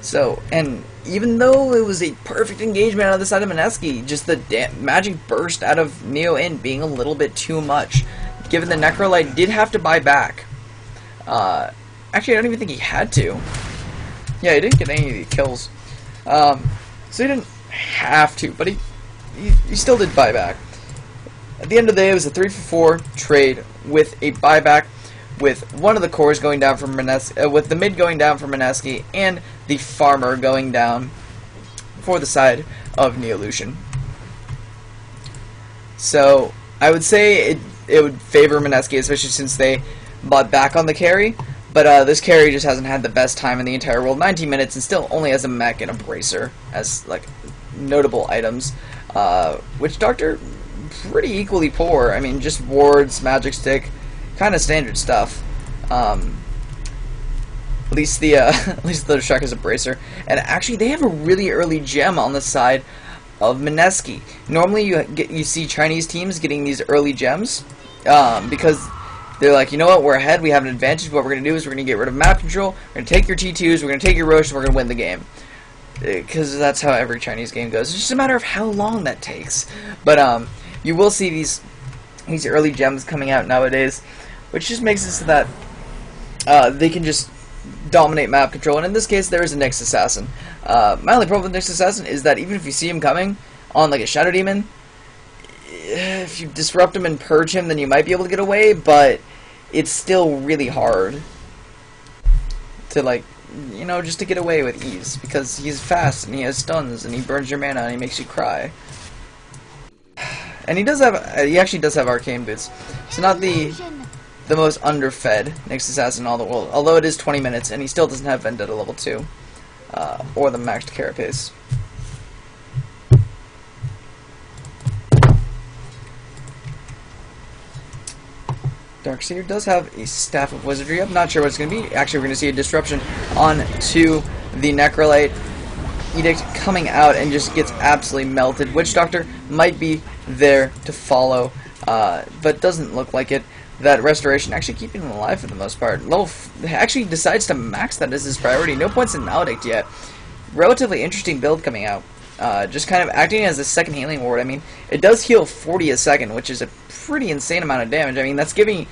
So, and even though it was a perfect engagement on the side of Mineski, just the magic burst out of Neo-In being a little bit too much. Given the Necrolite did have to buy back. Actually, I don't even think he had to. Yeah, he didn't get any of the kills. So he didn't have to, but he still did buy back. At the end of the day, it was a 3-for-4 trade with a buyback, with one of the cores going down from Mineski, with the mid going down for Mineski, and the farmer going down for the side of Neolution. So I would say it would favor Mineski, especially since they bought back on the carry. But this carry just hasn't had the best time in the entire world. 19 minutes and still only has a mech and a bracer as like notable items. Witch Doctor, pretty equally poor. I mean, just wards, magic stick, kind of standard stuff. At least the Shrek is a bracer. And actually, they have a really early gem on the side of Mineski. Normally, you see Chinese teams getting these early gems because they're like, you know what, we're ahead, we have an advantage. What we're going to do is we're going to get rid of map control, we're going to take your T2s, we're going to take your Roche, and we're going to win the game. Because that's how every Chinese game goes. It's just a matter of how long that takes. But you will see these early gems coming out nowadays, which just makes it so that they can just dominate map control. And in this case, there is a Nyx Assassin. My only problem with Nyx Assassin is that even if you see him coming on like a Shadow Demon, if you disrupt him and purge him, then you might be able to get away, but it's still really hard to, like, you know, just to get away with ease, because he's fast and he has stuns and he burns your mana and he makes you cry. And he actually does have arcane boots, so not the most underfed Nyx Assassin in all the world, although it is 20 minutes and he still doesn't have Vendetta level 2 or the maxed carapace. Darkseer does have a Staff of Wizardry. I'm not sure what it's going to be. Actually, we're going to see a disruption onto the Necrolite. Edict coming out and just gets absolutely melted. Witch Doctor might be there to follow, but doesn't look like it. That Restoration actually keeping him alive for the most part. Actually decides to max that as his priority. No points in Maledict yet. Relatively interesting build coming out. Just kind of acting as a second healing ward. I mean, it does heal 40 a second, which is a pretty insane amount of damage. I mean, that's giving...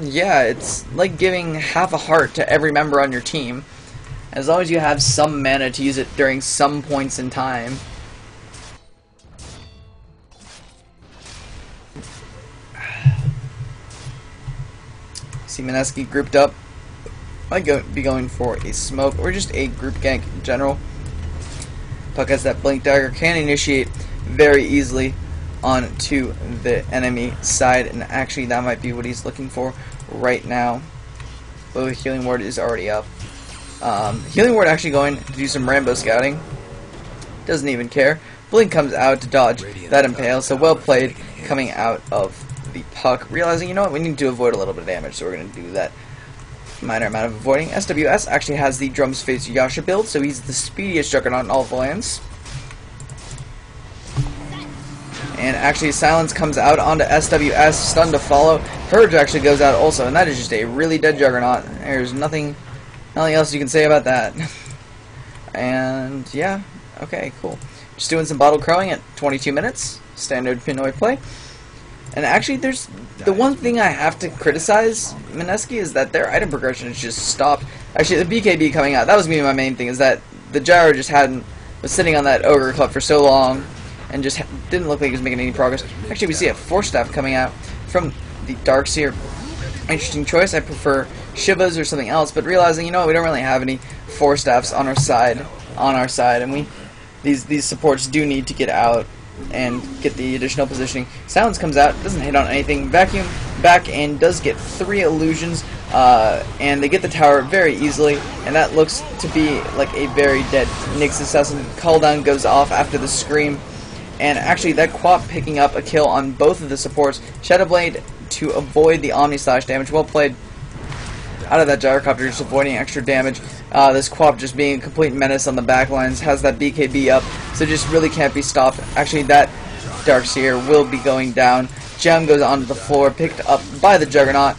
yeah, it's like giving half a heart to every member on your team. As long as you have some mana to use it during some points in time. See Mineski grouped up. Might be going for a smoke or just a group gank in general. Puck has that blink dagger, can initiate very easily onto the enemy side, and actually that might be what he's looking for right now. Oh, Healing Ward is already up. Healing Ward actually going to do some Rambo scouting. Doesn't even care. Blink comes out to dodge that impale, so well played coming out of the Puck, realizing, you know what, we need to avoid a little bit of damage, so we're going to do that minor amount of avoiding. SWS actually has the Drums Face Yasha build, so he's the speediest Juggernaut in all of the lands. And actually Silence comes out onto SWS, stun to follow. Purge actually goes out also, and that is just a really dead Juggernaut. There's nothing else you can say about that. And yeah, okay, cool. Just doing some bottle crowing at 22 minutes, standard Pinoy play. And actually, there's the one thing I have to criticize Mineski is that their item progression has just stopped. Actually, the BKB coming out, that was me my main thing, is that the Gyro just was sitting on that Ogre Club for so long and just didn't look like he was making any progress. Actually, we see a Force Staff coming out from the Darkseer. Interesting choice. I prefer Shivas or something else, but realizing, you know what, we don't really have any Force Staffs on our side, and these supports do need to get out and get the additional positioning. Silence comes out, doesn't hit on anything. Vacuum back in, does get 3 illusions, and they get the tower very easily, and that looks to be like a very dead Nyx Assassin. Call down goes off after the scream, and actually that Quap picking up a kill on both of the supports. Shadowblade to avoid the Omni Slash damage. Well played out of that Gyrocopter, just avoiding extra damage. This Quap just being a complete menace on the backlines, has that BKB up, so just really can't be stopped. Actually, that Darkseer will be going down. Gem goes onto the floor, picked up by the Juggernaut,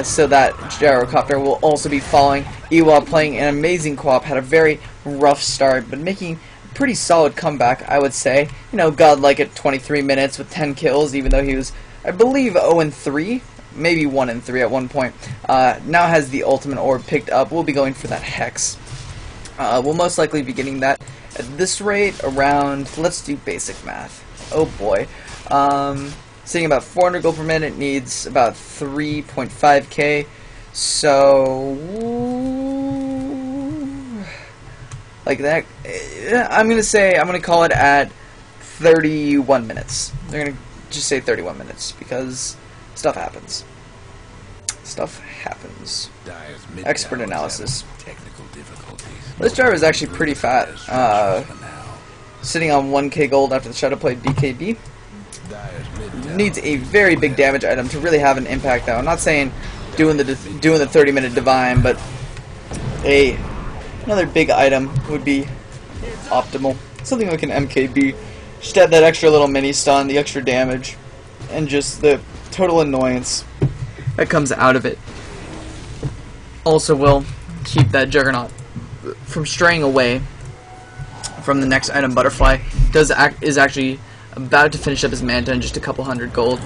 so that Gyrocopter will also be falling. Iwa playing an amazing Quap, had a very rough start, but making a pretty solid comeback, I would say. You know, godlike at 23 minutes with 10 kills, even though he was, I believe, 0-3. Maybe 1-3 at one point. Now has the ultimate orb picked up. We'll be going for that Hex. We'll most likely be getting that at this rate around, let's do basic math. Oh boy. Sitting about 400 gold per minute, needs about 3.5k. So, like that. I'm gonna call it at 31 minutes. They're gonna just say 31 minutes because stuff happens. Stuff happens. Expert analysis. This driver is actually pretty fat. Sitting on 1k gold after the Shadow Plate BKB. Needs a very big damage item to really have an impact, though. I'm not saying doing the 30-minute Divine, but another big item would be optimal. Something like an MKB. Just add that extra little mini stun, the extra damage, and just the total annoyance that comes out of it. Also will keep that Juggernaut from straying away from the next item. Butterfly is actually about to finish up his Manta in just a couple hundred gold.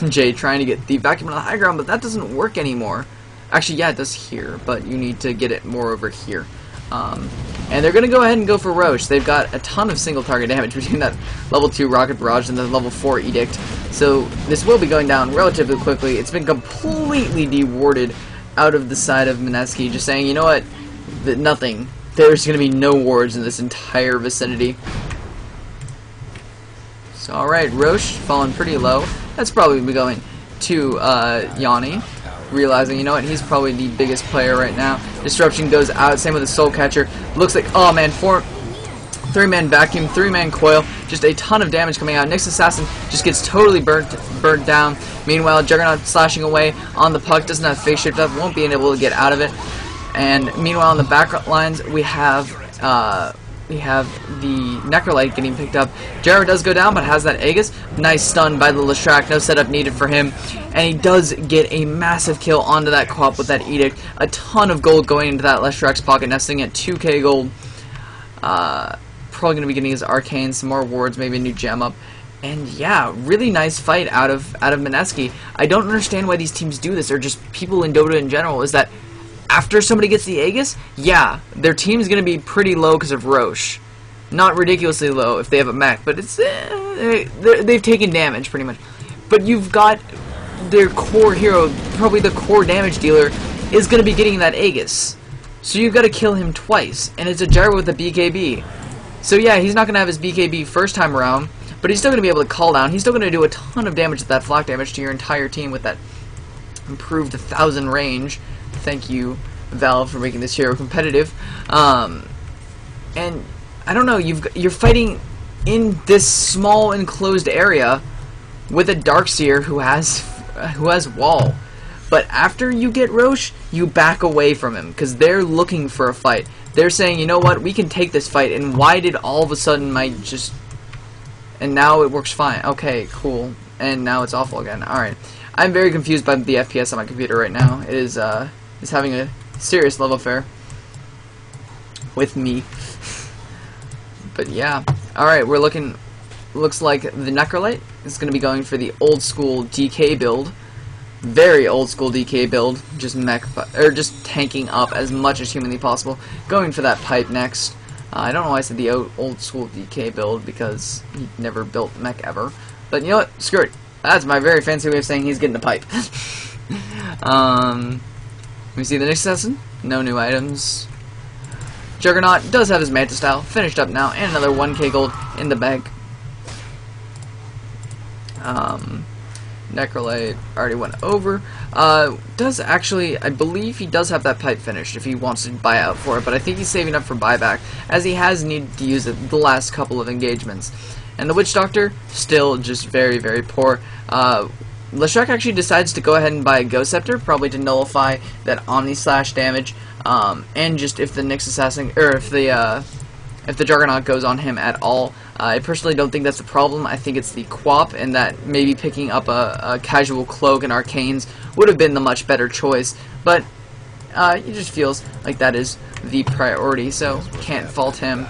Jay trying to get the Vacuum on the high ground, but that doesn't work anymore. Actually, yeah, it does here, but you need to get it more over here. And they're going to go ahead and go for Roche. They've got a ton of single target damage between that level 2 Rocket Barrage and the level 4 Edict. So this will be going down relatively quickly. It's been completely dewarded out of the side of Mineski, just saying, you know what, nothing. There's going to be no wards in this entire vicinity. So, alright, Roche falling pretty low. That's probably going to Yanni, realizing, you know what, he's probably the biggest player right now. Disruption goes out, same with the Soul Catcher. Looks like, oh man, 3-man Vacuum, 3-man Coil, just a ton of damage coming out. Nyx Assassin just gets totally burnt down. Meanwhile, Juggernaut slashing away on the puck, doesn't have Phase Shift up, won't be able to get out of it. And meanwhile, on the back lines, we have the Necrolite getting picked up. Jared does go down, but has that Aegis. Nice stun by the Leshrac, no setup needed for him. And he does get a massive kill onto that co-op with that Edict. A ton of gold going into that Leshrac's pocket, nesting at 2k gold. Probably going to be getting his Arcane, some more wards, maybe a new gem up. And yeah, really nice fight out of Mineski. I don't understand why these teams do this, or just people in Dota in general, is that after somebody gets the Aegis, yeah, their team's going to be pretty low because of Roche. Not ridiculously low if they have a mech, but it's they've taken damage pretty much. But you've got their core hero, probably the core damage dealer, is going to be getting that Aegis. So you've got to kill him twice, and it's a Gyro with a BKB. So yeah, he's not going to have his BKB first time around, but he's still going to be able to call down. He's still going to do a ton of damage with that flak damage to your entire team with that improved 1,000 range. Thank you, Valve, for making this hero competitive. And I don't know, you're fighting in this small enclosed area with a Darkseer who has wall. But after you get Roche, you back away from him because they're looking for a fight. They're saying, you know what, we can take this fight. And why did all of a sudden my just... And now it works fine. Okay, cool. And now it's awful again. Alright. I'm very confused by the FPS on my computer right now. It is having a serious love affair with me. But yeah. Alright, we're looking... Looks like the Necrolite is going to be going for the old school DK build. Very old school DK build. Just just tanking up as much as humanly possible. Going for that pipe next. I don't know why I said the old school DK build, because he never built mech ever. But you know what? Screw it. That's my very fancy way of saying he's getting the pipe. Let me see the next assassin. No new items. Juggernaut does have his Manta style finished up now, and another 1k gold in the bag. Necrolite already went over. Does actually, I believe he does have that pipe finished if he wants to buy out for it, but I think he's saving up for buyback, as he has needed to use it the last couple of engagements. And the Witch Doctor, still just very, very poor. Leshrac actually decides to go ahead and buy a Ghost Scepter, probably to nullify that Omni Slash damage, and just if the Nyx Assassin, or if the Juggernaut goes on him at all. I personally don't think that's the problem. I think it's the Quap, and that maybe picking up a casual Cloak and Arcanes would have been the much better choice. But it just feels like that is the priority, so can't fault him.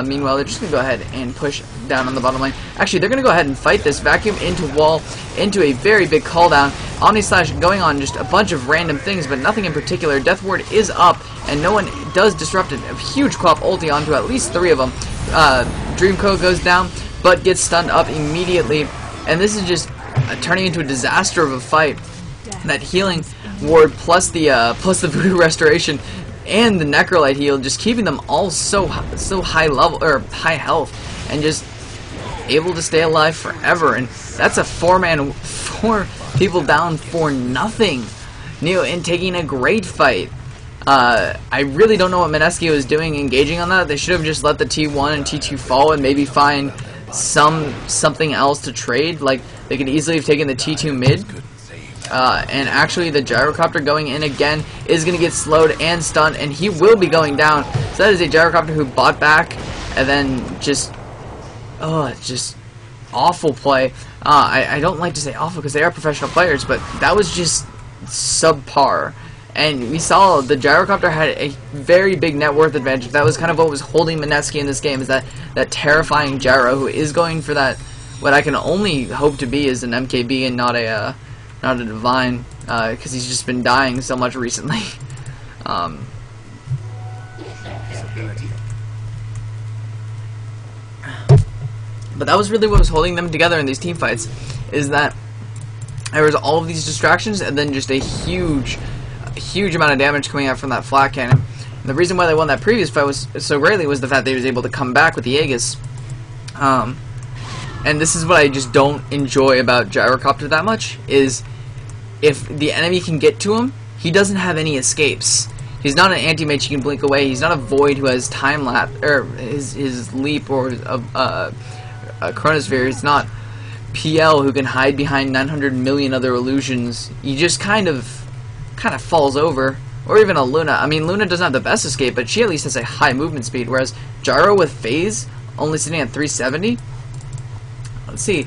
Meanwhile, they're just going to go ahead and push down on the bottom lane. Actually, they're going to go ahead and fight this. Vacuum into wall, into a very big call down. Omni Slash going on just a bunch of random things, but nothing in particular. Death Ward is up, and no one does disrupt it. A huge Quap ulti onto at least 3 of them. Dreamco goes down, but gets stunned up immediately. And this is just turning into a disaster of a fight. That healing ward plus the Voodoo Restoration and the Necrolite heal, just keeping them all so high level, or high health, and just able to stay alive forever. And that's a 4 people down for nothing. Neolution taking a great fight. I really don't know what Mineski was doing engaging on that. They should have just let the T1 and T2 fall and maybe find something else to trade. Like, they could easily have taken the T2 mid. And actually the gyrocopter going in again is going to get slowed and stunned, and he will be going down. So that is a gyrocopter who bought back, and then just awful play. I don't like to say awful because they are professional players, but that was just subpar. And we saw the gyrocopter had a very big net worth advantage. That was kind of what was holding Mineski in this game, is that terrifying gyro who is going for that, what I can only hope to be is an MKB and not a divine, because he's just been dying so much recently. But that was really what was holding them together in these team fights, is that there was all of these distractions and then just a huge amount of damage coming out from that flat cannon. And the reason why they won that previous fight was so greatly was the fact that he was able to come back with the Aegis. And this is what I just don't enjoy about gyrocopter that much, is if the enemy can get to him, he doesn't have any escapes. He's not an anti-mage he can blink away. He's not a void who has time lapse, or his leap, or a chronosphere. It's not PL who can hide behind 900 million other illusions. He just kind of falls over. Or even a Luna. I mean, Luna doesn't have the best escape, but she at least has a high movement speed, whereas Gyro with Phase only sitting at 370. Let's see.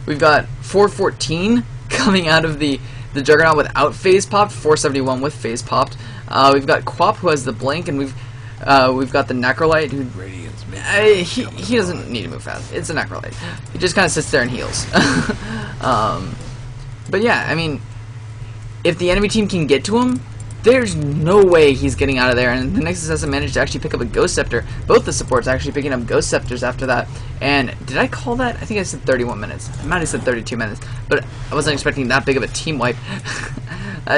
We've got 414 coming out of the Juggernaut without Phase popped, 471 with Phase popped. We've got Quap who has the blink, and we've got the Necrolite who he doesn't need to move fast. It's a Necrolite. He just kind of sits there and heals. But yeah, I mean, if the enemy team can get to him, there's no way he's getting out of there. And the Nexus hasn't managed to actually pick up a Ghost Scepter. Both the supports actually picking up Ghost Scepters after that. And did I call that? I think I said 31 minutes. I might have said 32 minutes. But I wasn't expecting that big of a team wipe.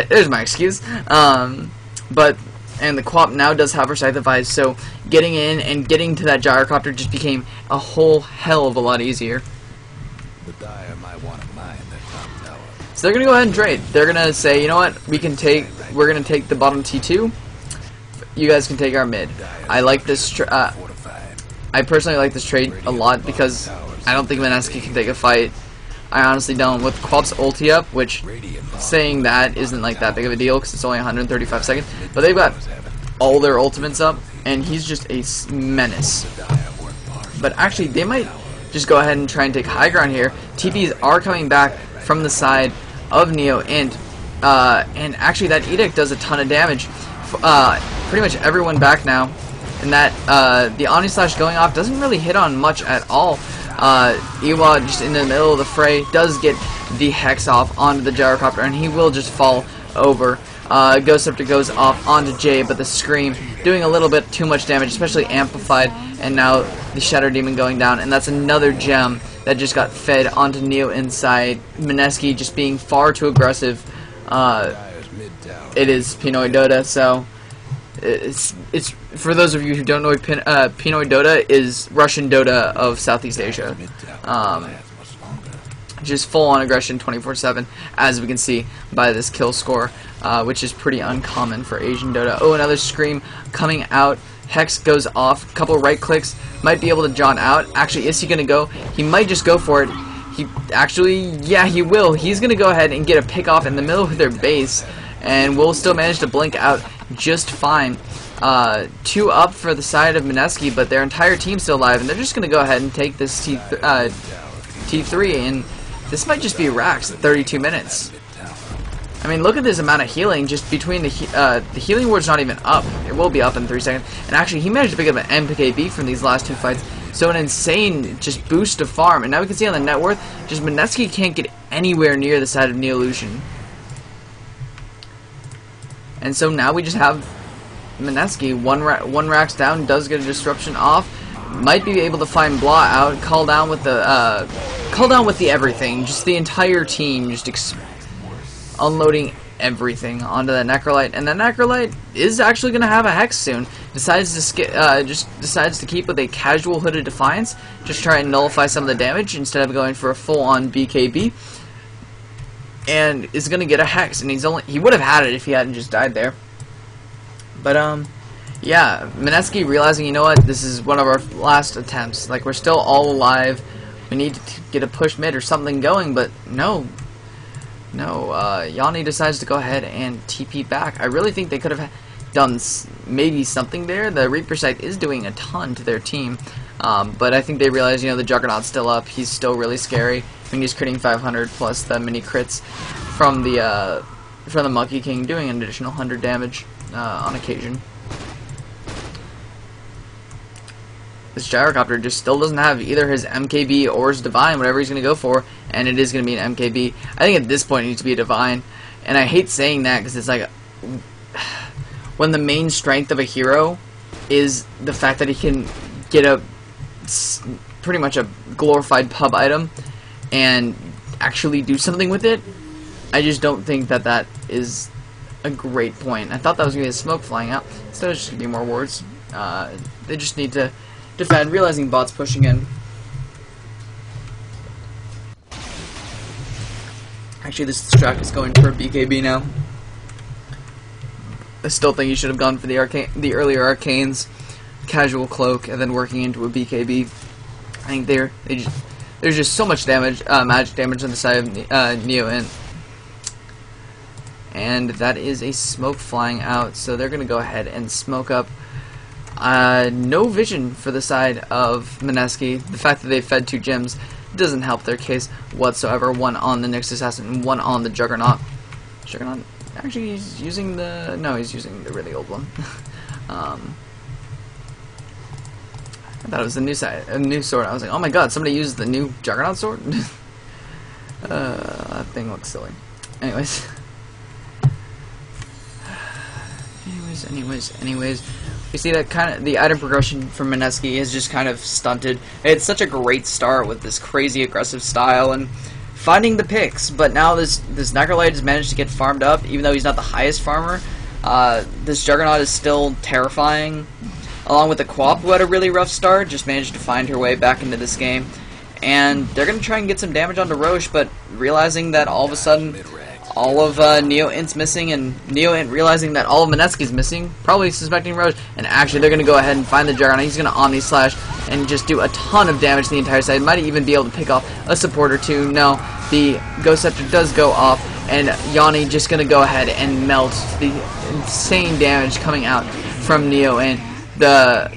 There's my excuse. And the Quap now does have her Scythified, so getting in and getting to that gyrocopter just became a whole hell of a lot easier. So they're gonna go ahead and trade. They're gonna say, you know what, we're gonna take the bottom T2. You guys can take our mid. I like this. I personally like this trade a lot because I don't think Mineski can take a fight. I honestly don't. With Quap's ulti up, which saying that isn't like that big of a deal because it's only 135 seconds, but they've got all their ultimates up, and he's just a menace. But actually, they might just go ahead and try and take high ground here. TPs are coming back from the side of Neo, and actually that Edict does a ton of damage. Pretty much everyone back now, and that the Omni Slash going off doesn't really hit on much at all. Iwa just in the middle of the fray does get the Hex off onto the gyrocopter, and he will just fall over. Ghost Scepter goes off onto Jay, but the Scream doing a little bit too much damage, especially amplified, and now the Shadow Demon going down, and that's another gem that just got fed onto Neo inside. Mineski just being far too aggressive. It is Pinoy Dota, so it's for those of you who don't know, Pinoy Dota is Russian Dota of Southeast Asia. Just full on aggression 24/7, as we can see by this kill score, which is pretty uncommon for Asian Dota. Oh, another Scream coming out. Hex goes off. Couple right clicks. Might be able to John out. Actually, is he going to go? He might just go for it. Yeah, he will. He's going to go ahead and get a pick off in the middle of their base, and will still manage to blink out just fine. 2 up for the side of Mineski, but their entire team's still alive, and they're just going to go ahead and take this T3, and this might just be Rax at 32 minutes. I mean, look at this amount of healing just between the healing ward's not even up. It will be up in 3 seconds. And actually, he managed to pick up an MKB from these last 2 fights. So an insane just boost of farm. And now we can see on the net worth, just Mineski can't get anywhere near the side of Neolution. And so now we just have Mineski. One Rax down, does get a disruption off. Might be able to find Blah out. Call down with the everything. Just the entire team just unloading everything onto that Necrolite, and that Necrolite is actually going to have a Hex soon. Decides to keep with a casual Hooded Defiance, just try and nullify some of the damage instead of going for a full-on BKB. and is gonna get a hex, and he would have had it if he hadn't just died there. But yeah, Mineski realizing, you know what, this is one of our last attempts. Like, we're still all alive. We need to get a push mid or something going, but no, Yanni decides to go ahead and TP back. I really think they could have done maybe something there. The Reaper site is doing a ton to their team, but I think they realize, you know, the Juggernaut's still up. He's still really scary. When he's critting 500 plus the mini crits from the Monkey King, doing an additional 100 damage on occasion. This Gyrocopter just still doesn't have either his MKB or his Divine, whatever he's going to go for, and it is going to be an MKB. I think at this point it needs to be a Divine, and I hate saying that because it's like, when the main strength of a hero is the fact that he can get pretty much a glorified pub item and actually do something with it, I just don't think that that is a great point. I thought that was going to be a smoke flying out. Instead, it's just going to be more wards. They just need to defend, realizing bots pushing in. Actually, this strat is going for a BKB now. I still think you should have gone for the earlier arcanes, casual cloak, and then working into a BKB. I think there's just so much damage, magic damage on the side of Neo and that is a smoke flying out. So they're gonna go ahead and smoke up. No vision for the side of Mineski. The fact that they fed 2 gems doesn't help their case whatsoever. One on the Nyx Assassin and one on the Juggernaut. Juggernaut actually he's using he's using the really old one. I thought it was the new sword. I was like, oh my god, somebody used the new Juggernaut sword? That thing looks silly. Anyways. Anyways, we see that kind of the item progression from Mineski is just kind of stunted. It's such a great start with this crazy aggressive style and finding the picks, but now this Necrolite has managed to get farmed up, even though he's not the highest farmer. This Juggernaut is still terrifying, along with the Quap, who had a really rough start, just managed to find her way back into this game. And they're going to try and get some damage onto Roche, but realizing that all of a sudden all of Neo-Int's missing, and Neo-Int realizing that all of Mineski's missing, probably suspecting Roche, and actually they're going to go ahead and find the Juggernaut. He's going to Omni Slash and just do a ton of damage to the entire side. Might even be able to pick off a support or two. No, the Ghost Scepter does go off, and Yanni just going to go ahead and melt the insane damage coming out from Neo-Int. The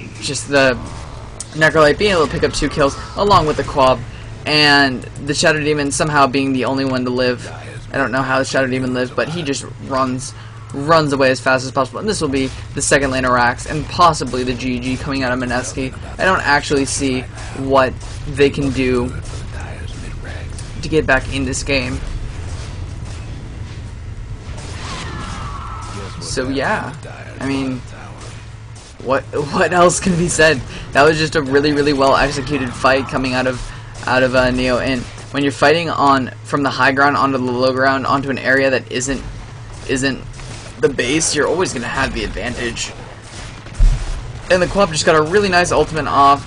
Necrolite being able to pick up 2 kills along with the Quab, and the Shadow Demon somehow being the only one to live. I don't know how the Shadow Demon lives, but he just runs away as fast as possible. And this will be the second lane of Rax, and possibly the GG coming out of Mineski. I don't actually see what they can do to get back in this game. So yeah, I mean, what else can be said? That was just a really well executed fight coming out of Neo-Int. When you're fighting from the high ground onto the low ground onto an area that isn't the base, you're always gonna have the advantage. And the Quap just got a really nice ultimate off.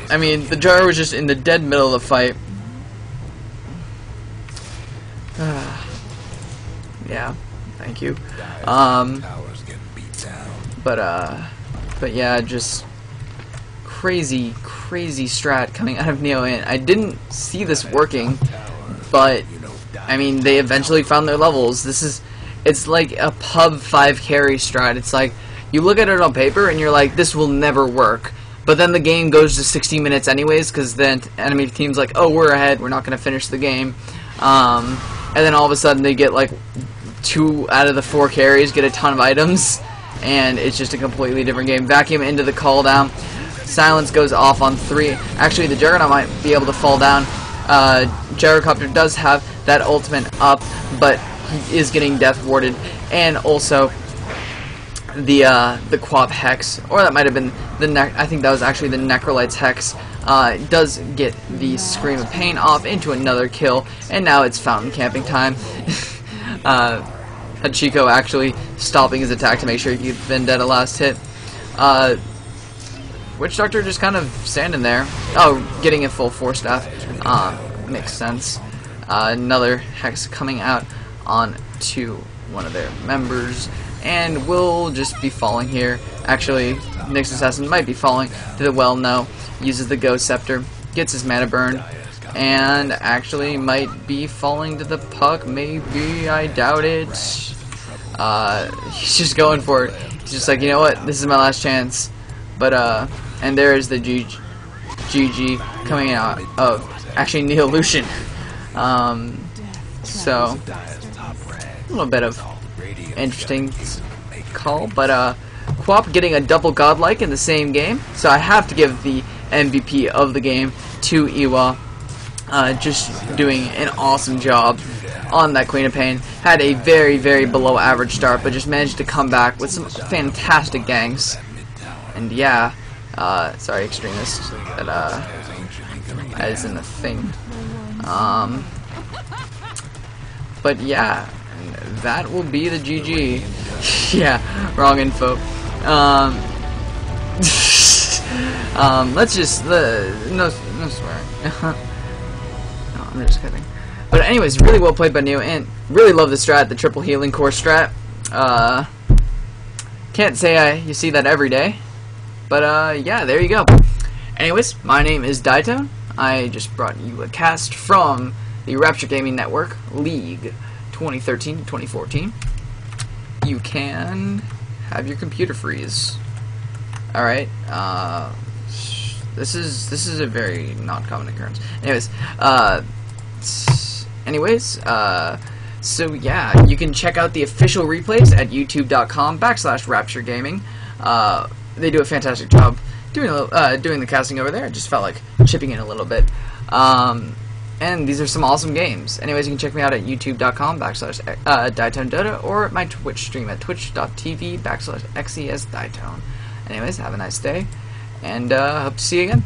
I mean, the Jar was just in the dead middle of the fight. Yeah, thank you. But yeah, just crazy strat coming out of Neo-Int. I didn't see this working, but I mean, they eventually found their levels. It's like a pub 5 carry strat. It's like, you look at it on paper and you're like, this will never work. But then the game goes to 60 minutes anyways, because then enemy team's like, oh, we're ahead, we're not going to finish the game. And then all of a sudden they get like 2 out of the 4 carries, get a ton of items, and it's just a completely different game. Vacuum into the call down. Silence goes off on 3. Actually, the Juggernaut might be able to fall down. Gyrocopter does have that ultimate up, but he is getting death warded. And also the Quap Hex, or that might have been I think that was actually the Necrolite's Hex, does get the Scream of Pain off into another kill, and now it's fountain camping time. Hachiko actually stopping his attack to make sure he keeps Vendetta last hit. Witch Doctor just kind of standing there. Oh, getting a full 4 staff. Makes sense. Another Hex coming out on to one of their members, and we'll just be falling here. Actually, Nyx Assassin might be falling to the well now. Uses the Ghost Scepter, gets his mana burn, and actually might be falling to the puck. Maybe, I doubt it. He's just going for it. He's just like, you know what, this is my last chance. But and there is the GG coming out of actually Neolution. So a little bit of interesting call, but Quap getting a double godlike in the same game, so I have to give the MVP of the game to Iwa. Just doing an awesome job on that Queen of Pain. Had a very, very below average start, but just managed to come back with some fantastic ganks. And yeah, sorry, extremist, that isn't a thing. But yeah, that will be the GG. Yeah, wrong info. Let's just no swearing. No, I'm just kidding. But anyways, really well played by Neo, and really love the strat, the triple healing core strat. Can't say you see that every day, but yeah, there you go. Anyways, my name is Ditone. I just brought you a cast from the Rapture Gaming Network League 2013 to 2014. You can have your computer freeze. All right. This is a very not common occurrence. So yeah, you can check out the official replays at youtube.com/rapturegaming. They do a fantastic job doing the casting over there. I just felt like chipping in a little bit. And these are some awesome games. Anyways, you can check me out at youtube.com/DitoneDota or at my Twitch stream at twitch.tv/XESDitone. Anyways, have a nice day, and hope to see you again.